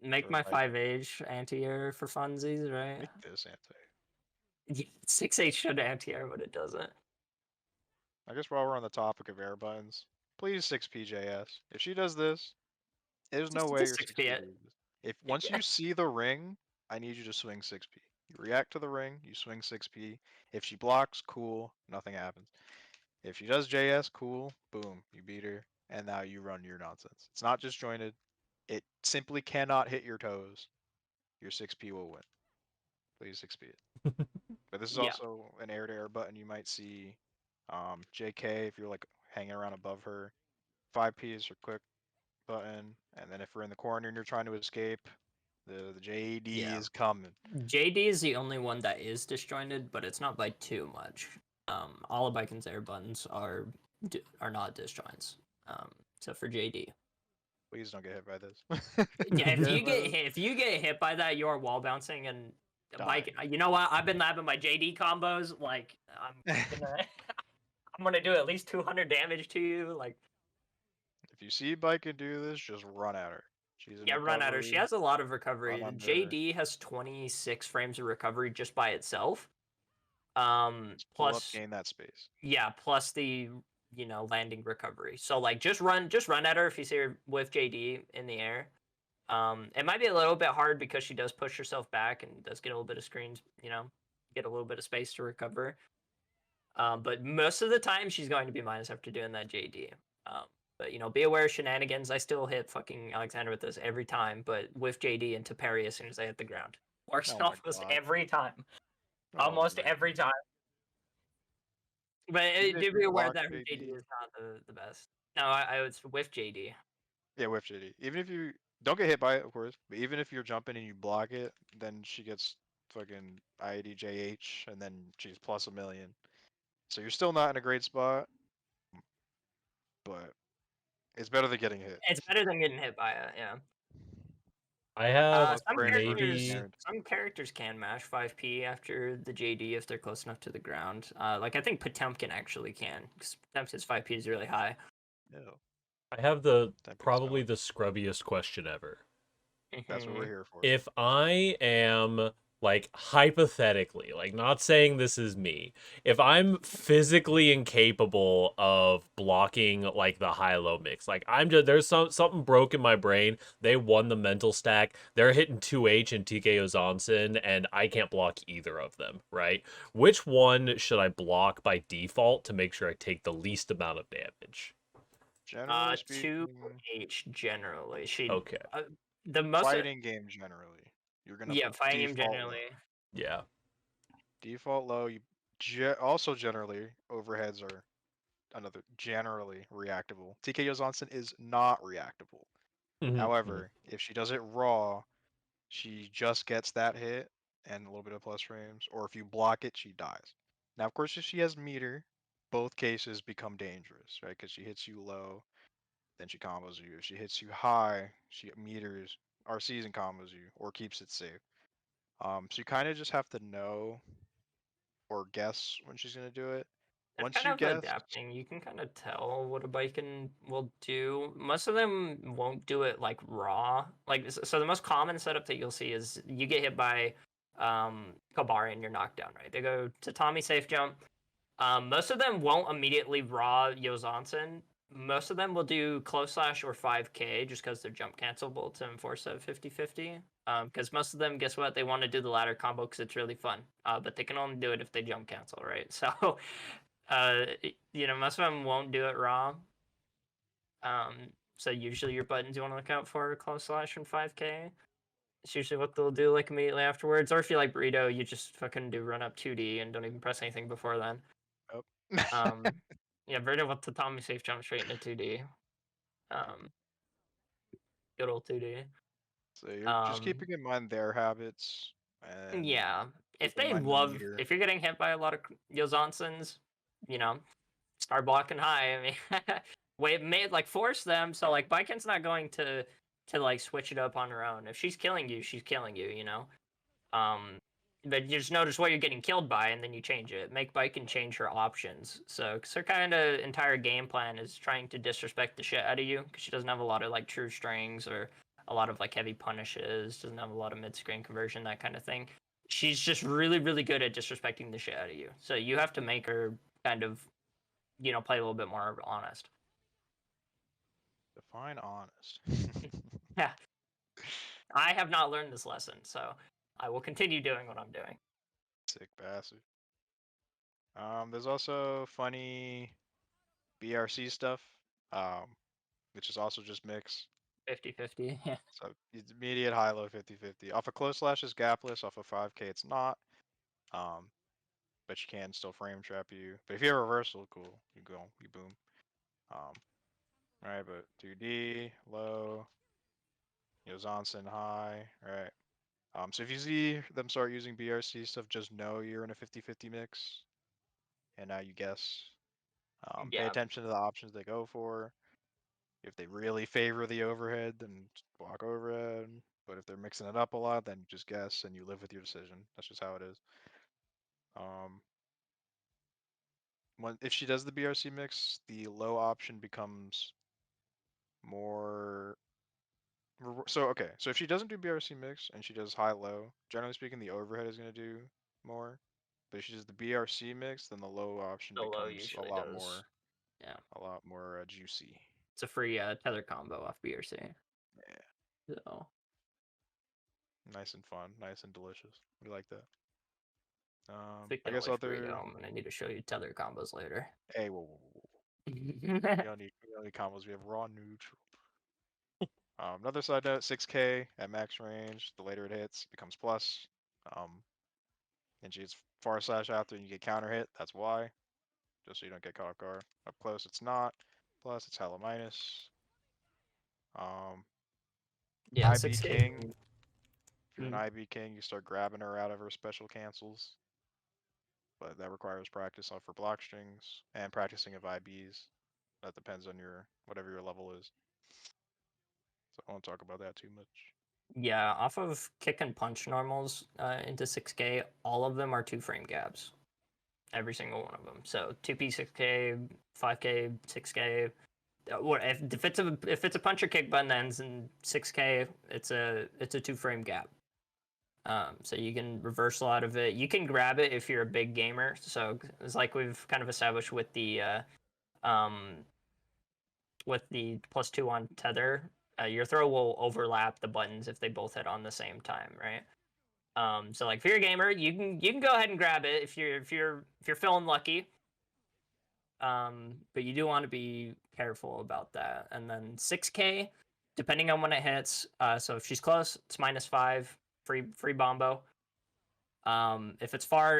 Make for my Baiken. 5H anti-air for funsies, right? Make this anti. Yeah, 6H should anti-air, but it doesn't. I guess while we're on the topic of air buttons, please 6PJS. If she does this, there's no way you're 6P 6P. it. If once Yeah. you see the ring, I need you to swing 6P. You react to the ring, you swing 6P. If she blocks, cool, nothing happens. If she does JS, cool, boom, you beat her, and now you run your nonsense. It's not disjointed. It simply cannot hit your toes. Your 6P will win. Please 6P it. But this is Yeah. also an air-to-air button. You might see JK if you're like hanging around above her. 5P is her quick button, and then if we're in the corner and you're trying to escape, the JD Yeah. is coming. JD is the only one that is disjointed, but it's not by too much. All of Baiken's air buttons are not disjoints, except for JD. Please don't get hit by this. Yeah, if you get hit by that, you are wall bouncing, and Baiken. You know what? I've been labbing my JD combos. Like I'm gonna do at least 200 damage to you. Like, if you see Baiken do this, just run at her. She's in run at her. She has a lot of recovery. Run under JD has 26 frames of recovery just by itself. Just pull up, Plus gain that space. Yeah, plus the landing recovery. So like just run at her if you see her with JD in the air. It might be a little bit hard because she does push herself back and does get a little bit of screens, get a little bit of space to recover. But most of the time she's going to be minus after doing that JD. But be aware of shenanigans. I still hit fucking Alexander with this every time, but with JD and to parry as soon as I hit the ground. Works Oh my off us God. every time. Oh Almost my every God. time. But Even if do you be aware block that her JD JD is not the best. No, I was with JD. Yeah, with JD. Even if you don't get hit by it, of course, but even if you're jumping and you block it, then she gets fucking IDJH, and then she's plus 1,000,000. So you're still not in a great spot, but it's better than getting hit. It's better than getting hit by it, yeah. I have maybe some characters can mash 5P after the JD if they're close enough to the ground. Like I think Potemkin actually can, because Potemkin's 5P is really high. No. I have probably the scrubbiest question ever. That's what we're here for. If I am, like, hypothetically, like, not saying this is me, if I'm physically incapable of blocking, like, the high-low mix, like, there's something broke in my brain, they won the mental stack, they're hitting 2H and TKO Zonson, and I can't block either of them, right? Which one should I block by default to make sure I take the least amount of damage? Generally speaking, 2H generally. Okay. The most fighting game generally. You're gonna fighting game default generally. low. Yeah. Default low. You also generally overheads are generally reactable. TKO Zonson is not reactable. However, if she does it raw, she just gets that hit and a little bit of plus frames, or if you block it, she dies. Now, of course, if she has meter, both cases become dangerous, right? Because she hits you low, then she combos you. If she hits you high, she meters, RCs and combos you, or keeps it safe. So you kind of just have to know or guess when she's gonna do it. It's Once kind you of guess, adapting. You can kind of tell what a Baiken will do. Most of them won't do it like raw. Like so, the most common setup that you'll see is you get hit by Kabari and you're knocked down. Right? They go to Tommy safe jump. Most of them won't immediately raw Yozansen. Most of them will do close slash or 5k just because they're jump cancelable to enforce that 50-50. Because most of them, guess what? They want to do the ladder combo because it's really fun. But they can only do it if they jump cancel, right? So, most of them won't do it raw. So usually your buttons you want to look out for are close slash and 5k. It's usually what they'll do like immediately afterwards. Or if you like Burrito, you just fucking do run up 2D and don't even press anything before then. Oh. Yeah, Burrito with Tatami safe jump straight into 2D. Good old 2D. So you're just keeping in mind their habits. And Yeah. If keep in they mind the love, meter. if you're getting hit by a lot of Yozansons, start blocking high. I mean, force them. So like Baiken's not going to like switch it up on her own. If she's killing you, she's killing you. But you just notice what you're getting killed by, and then you change it. Make Baiken change her options. So, cause her kind of entire game plan is trying to disrespect the shit out of you, because she doesn't have a lot of like true strings or a lot of like heavy punishes. Doesn't have a lot of mid-screen conversion, that kind of thing. She's just really, really good at disrespecting the shit out of you. So you have to make her kind of, play a little bit more honest. Define honest. Yeah. I have not learned this lesson, so I will continue doing what I'm doing. Sick bastard. There's also funny BRC stuff, which is also just mix. 50-50. Yeah. So it's immediate, high, low, 50-50. Off of close slash is gapless. Off of 5k, it's not. But you can still frame trap you. But if you have reversal, cool. You boom. Right, but 2D, low, Yozansen high, right? So if you see them start using BRC stuff, just know you're in a 50-50 mix. And now you guess. Pay Yeah. attention to the options they go for. If they really favor the overhead, then block overhead. But if they're mixing it up a lot, then you just guess and you live with your decision. That's just how it is. If she does the BRC mix, the low option becomes more. So if she doesn't do BRC mix and she does high low, generally speaking, the overhead is going to do more. But if she does the BRC mix, then the low option The low becomes usually a lot does. more. Yeah. A lot more juicy. It's a free tether combo off BRC. Yeah. So. Nice and fun, nice and delicious. We like that. I Speaking guess of which, other. I'm gonna need to show you tether combos later. Hey, whoa. We don't need combos. We have raw neutral. Another side note: 6k at max range. The later it hits, it becomes plus. And she gets far slash after, and you get counter hit. That's why. Just so you don't get caught off guard. Up close, it's not. Plus, it's hella minus. Yeah, IB 6K. King. If you're an IB King, you start grabbing her out of her special cancels. But that requires practice on for block strings and practicing of IBs. That depends on whatever your level is. So I won't talk about that too much. Yeah, off of kick and punch normals into 6K, all of them are 2-frame gaps. Every single one of them. So 2P 6K, 5K, 6K. If it's a punch or kick button that ends in 6K, it's a 2-frame gap. So you can reversal out of it. You can grab it if you're a big gamer. So it's like we've kind of established with the +2 on tether. Your throw will overlap the buttons if they both hit on the same time, right? So like if you're a gamer, you can go ahead and grab it if you're feeling lucky. But you do want to be careful about that. And then 6K, depending on when it hits. So if she's close, it's -5, free bombo. If it's far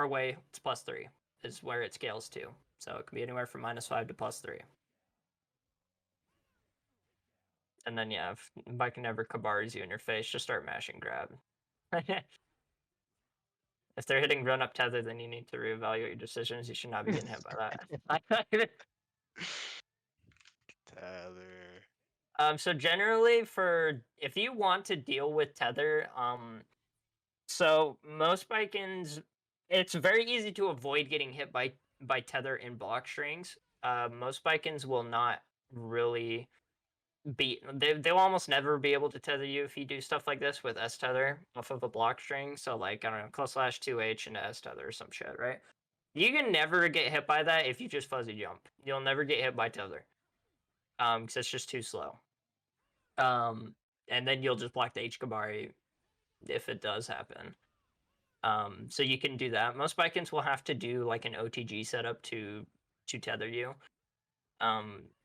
away, it's +3 is where it scales to. So it can be anywhere from -5 to +3. And then yeah, if Baiken ever kabars you in your face, just start mashing grab. If they're hitting run up tether, then you need to reevaluate your decisions. You should not be getting hit by that. Tether. So generally if you want to deal with tether, so most Baikens, it's very easy to avoid getting hit by tether in block strings. Most Baikens will not really they'll almost never be able to tether you if you do stuff like this with S tether off of a block string. So like, I don't know, close slash 2H and S tether or some shit, right? You can never get hit by that if you just fuzzy jump. You'll never get hit by tether. Because it's just too slow. And then you'll just block the H Kabari if it does happen. So you can do that. Most Baikens will have to do like an OTG setup to tether you.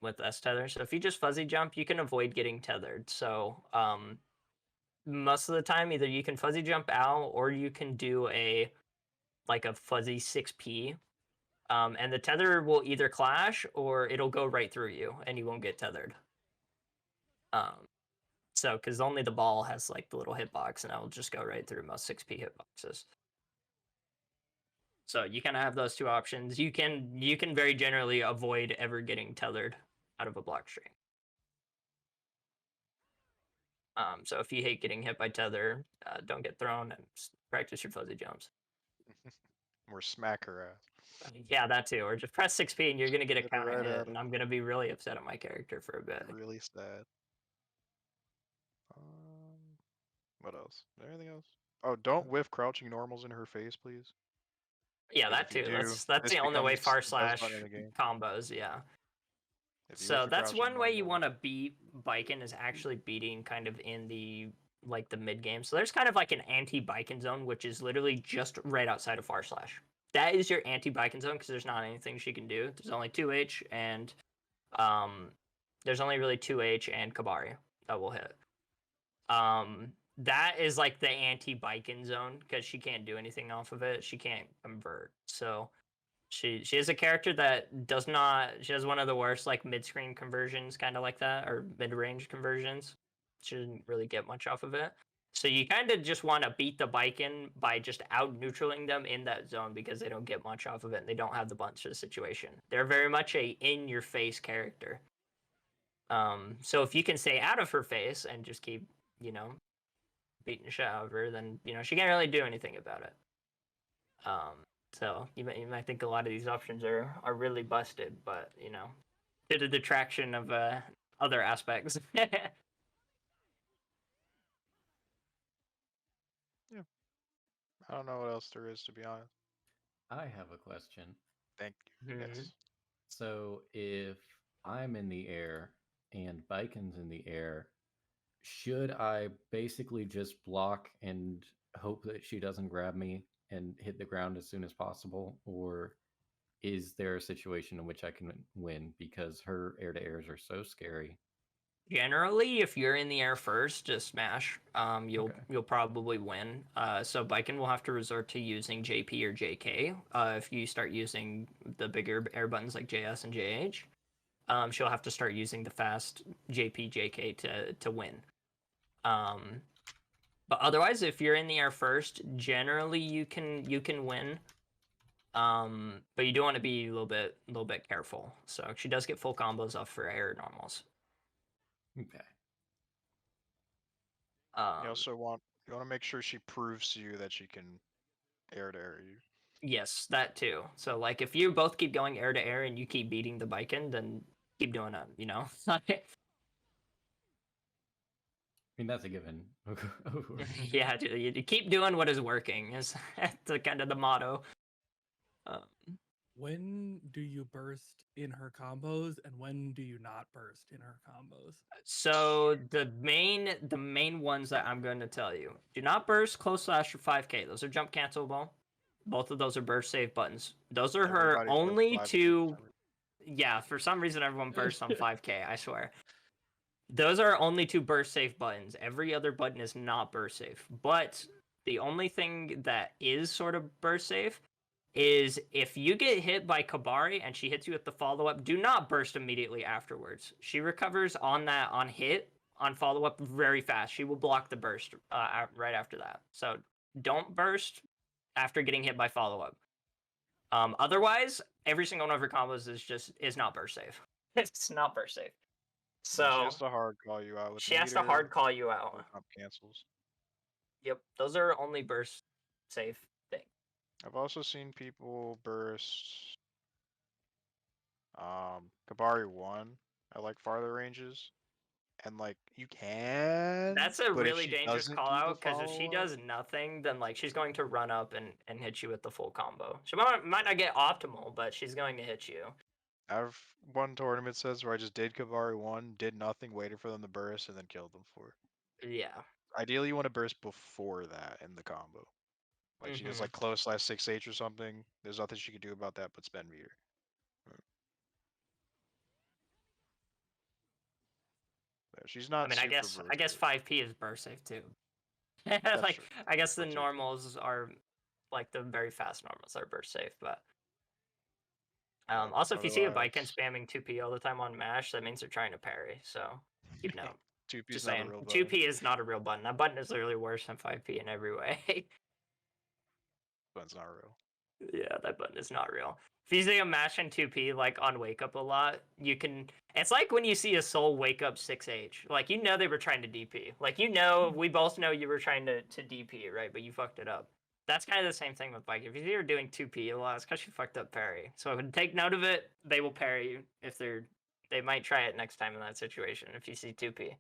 With S tether. So if you just fuzzy jump, you can avoid getting tethered. So most of the time, either you can fuzzy jump out or you can do a fuzzy 6P. And the tether will either clash or it'll go right through you and you won't get tethered. So because only the ball has like the little hitbox and it'll just go right through most 6P hitboxes. So you kind of have those two options. You can very generally avoid ever getting tethered out of a block string. So if you hate getting hit by tether, don't get thrown and practice your fuzzy jumps. Or smack her ass. Yeah, that too. Or just press 6P and you're gonna get a Get her counter right hit, at and him. I'm gonna be really upset at my character for a bit. Really sad. What else? Is there anything else? Oh, don't whiff crouching normals in her face, please. Yeah, 'Cause that if you too. do, That's this the only way becomes far the best slash button in the game. combos. Yeah. If you So whiff a that's crouching one way you normal- want to beat Baiken, is actually beating kind of in the mid game. So there's kind of like an anti-Baiken zone, which is literally just right outside of far slash. That is your anti-Baiken zone because there's not anything she can do. There's only 2H and there's only really 2H and Kabari that will hit. That is like the anti-Baiken zone because she can't do anything off of it. She can't convert. So she is a character that does not. She has one of the worst like mid-screen conversions, kind of like that, or mid-range conversions. She doesn't really get much off of it. So you kind of just want to beat the Baiken by just out-neutraling them in that zone because they don't get much off of it and they don't have the bunch of the situation. They're very much a in-your-face character. So if you can stay out of her face and just keep, beating the shit out of her, then she can't really do anything about it. So you might think a lot of these options are really busted, but to the detraction of other aspects. I don't know what else there is, to be honest. I have a question. Thank you. Mhm. Yes. So if I'm in the air and Baiken's in the air, should I basically just block and hope that she doesn't grab me and hit the ground as soon as possible? Or is there a situation in which I can win because her air-to-airs are so scary? Generally, if you're in the air first, just smash. You'll Okay. you'll probably win. So Baiken will have to resort to using JP or JK. If you start using the bigger air buttons like JS and JH, she'll have to start using the fast JP JK to win. But otherwise, if you're in the air first, generally you can win. But you do want to be a little bit careful. So she does get full combos off for air normals. Okay. You also want to make sure she proves to you that she can air to air you. Yes, that too. So like if you both keep going air to air and you keep beating the Baiken, then keep doing it, I mean, that's a given. Yeah, you keep doing what is working is the kind of the motto. When do you burst in her combos and when do you not burst in her combos? So the main ones that I'm going to tell you: do not burst close slash or 5K. Those are jump cancelable. Both of those are burst save buttons. Those are her Everybody does only 5K two. for some reason. Yeah, for some reason everyone bursts on 5K. I swear. Those are only two burst safe buttons. Every other button is not burst safe. But the only thing that is sort of burst safe is if you get hit by Kabari and she hits you with the follow-up, do not burst immediately afterwards. She recovers on hit, on follow-up very fast. She will block the burst right after that. So don't burst after getting hit by follow-up. Otherwise, every single one of her combos is not burst safe. It's not burst safe. So she has to hard call you out with she has to hard call you out. Jump cancels. Yep, those are only burst safe things. I've also seen people burst Kabari 1 at like farther ranges, and like you can. That's a but if really she dangerous doesn't call do the out because if she follow-up, does nothing, then like she's going to run up and hit you with the full combo. She might not get optimal, but she's going to hit you. I've won tournament sets where I just did Kavari 1, did nothing, waited for them to burst, and then killed them for it. Yeah. Ideally, you want to burst before that in the combo. Like she does like close slash 6H or something. There's nothing she could do about that but spend meter. Yeah, she's not I mean, I super guess versatile. 5P is burst safe too. That's like true. I guess the That's true. normals are like the very fast normals are burst safe, but But also if you see a Baiken otherwise, spamming 2P all the time on mash, that means they're trying to parry. So keep note. 2P is Just not a saying, real button. 2P is not a real button. That button is literally worse than 5P in every way. Button's not real. Yeah, that button is not real. If you see a mash in 2P like on wake up a lot, you can. It's like when you see a soul wake up 6H. Like you know they were trying to DP. Like you know we both know you were trying to DP, right? But you fucked it up. That's kind of the same thing with Bike. If you're doing 2P a lot, it's because you fucked up parry. So take note of it. They will parry you if they might try it next time in that situation if you see 2P.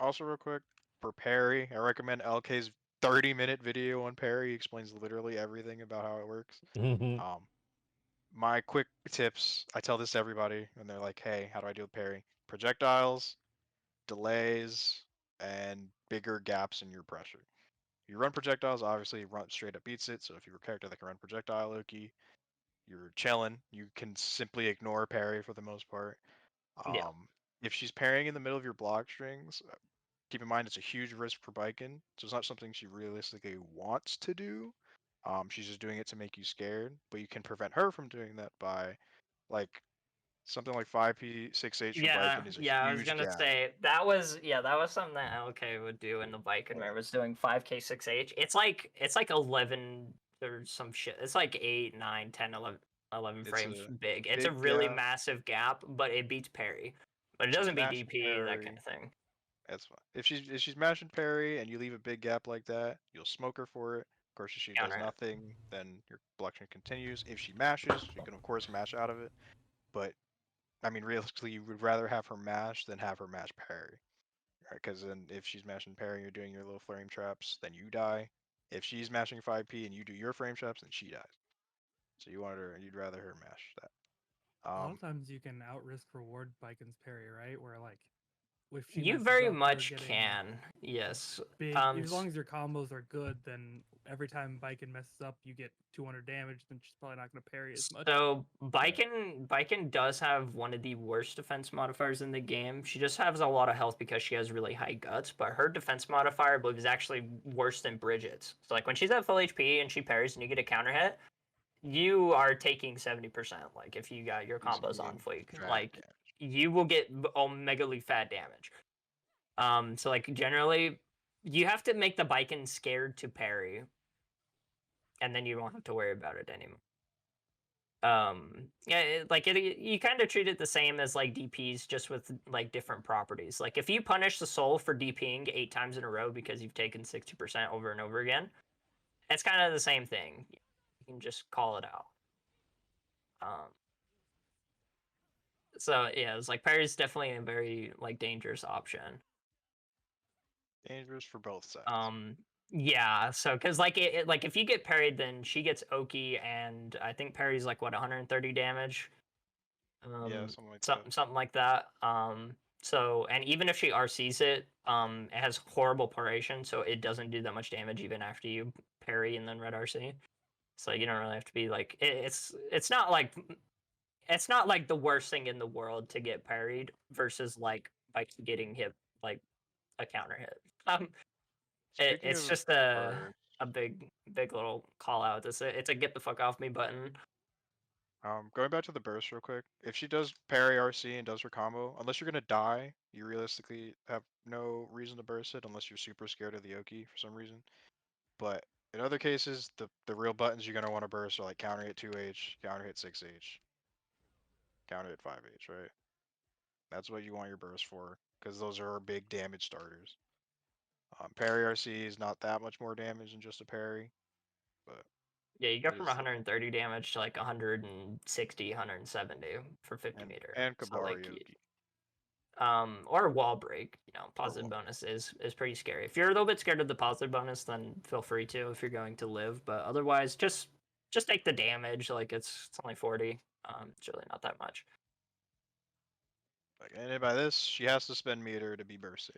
Also real quick, for parry, I recommend LK's 30-minute video on parry. He explains literally everything about how it works. My quick tips, I tell this to everybody, and they're like, hey, how do I deal with parry? Projectiles, delays, and bigger gaps in your pressure. You run projectiles, obviously run straight up beats it. So if you're a character that can run projectile Loki, you're chilling. You can simply ignore parry for the most part. Yeah. If she's parrying in the middle of your block strings, keep in mind it's a huge risk for Baiken, so it's not something she realistically wants to do. She's just doing it to make you scared, but you can prevent her from doing that by, like, something like 5P, 6H for Baiken is a Yeah. I was huge gonna gap. say that was something that LK would do in the Baiken where it was doing 5K 6H. It's like 11 or some shit. It's like 8, 9, 10, 11 It's frames a big. It's a big really gap. massive gap, but it beats parry. But it She's doesn't beat mashing DP, that kind parry. of thing. That's fine. If she's mashing parry and you leave a big gap like that, you'll smoke her for it. Of course, if she does Counter hit. nothing, then your blockchain continues. If she mashes, you can of course mash out of it. But I mean, realistically, you would rather have her mash than have her mash parry. Right? Because then if she's mashing parry, you're doing your little flame traps, then you die. If she's mashing 5P and you do your frame traps, then she dies. So you'd rather her mash that. A lot of times you can out risk reward Biken's parry, right? Where like if she You messes very up, you're much getting can. Yes. big. As long as your combos are good, then every time Biken messes up, you get 200 damage. Then she's probably not going to parry as much. So Baiken does have one of the worst defense modifiers in the game. She just has a lot of health because she has really high guts, but her defense modifier I believe is actually worse than Bridget's. So like when she's at full HP and she parries and you get a counter hit, you are taking 70%. Like if you got your combos on fleek, like you will get omegally fat damage. So like generally you have to make the Baiken scared to parry, and then you won't have to worry about it anymore. Yeah, you kind of treat it the same as like DPs, just with like different properties. Like if you punish the soul for DPing 8 times in a row because you've taken 60% over and over again, it's kind of the same thing. You can just call it out. So yeah, it's like parry's definitely a very like dangerous option. Dangerous for both sides. Yeah, so because like like if you get parried, then she gets Oki, and I think parry's like what 130 damage. Yeah, something like that. Something like that. So and even if she RCs it, it has horrible paration, so it doesn't do that much damage even after you parry and then red RC. So you don't really have to be like it's not like the worst thing in the world to get parried versus like getting hit like a counter hit. It's just a big little call out. It's a get the fuck off me button. Going back to the burst real quick, if she does parry RC and does her combo, unless you're gonna die, you realistically have no reason to burst it unless you're super scared of the Oki for some reason. But in other cases, the real buttons you're gonna want to burst are like counter hit 2H, counter hit 6H, counter hit 5H, right? That's what you want your burst for, because those are big damage starters. Parry RC is not that much more damage than just a parry, but yeah, you go it from is 130 damage to like 160, 170 for 50 meter. and So like, Kabari Oki. or wall break. Positive bonus is pretty scary. If you're a little bit scared of the positive bonus, then feel free to if you're going to live. But otherwise, just take the damage. Like it's only 40. It's really not that much. Like, and by this, she has to spend meter to be bursted.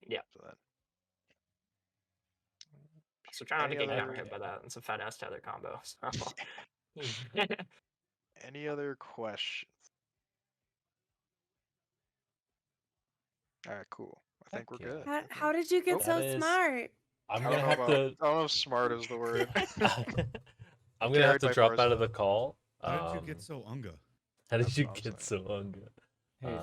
Yeah. So that. So try not to Any get other- counter hit by that. It's a fat ass tether combo. So. Any other questions? All right, cool. I think we're Heck yeah. good. How did you get Nope. so That is- smart? I'm I gonna don't know have about. to. I don't know if smart is the word. I'm gonna have Carried to by drop out of Barca. the call. How did you get so unga? How did That's you what I was get so unga? Hey,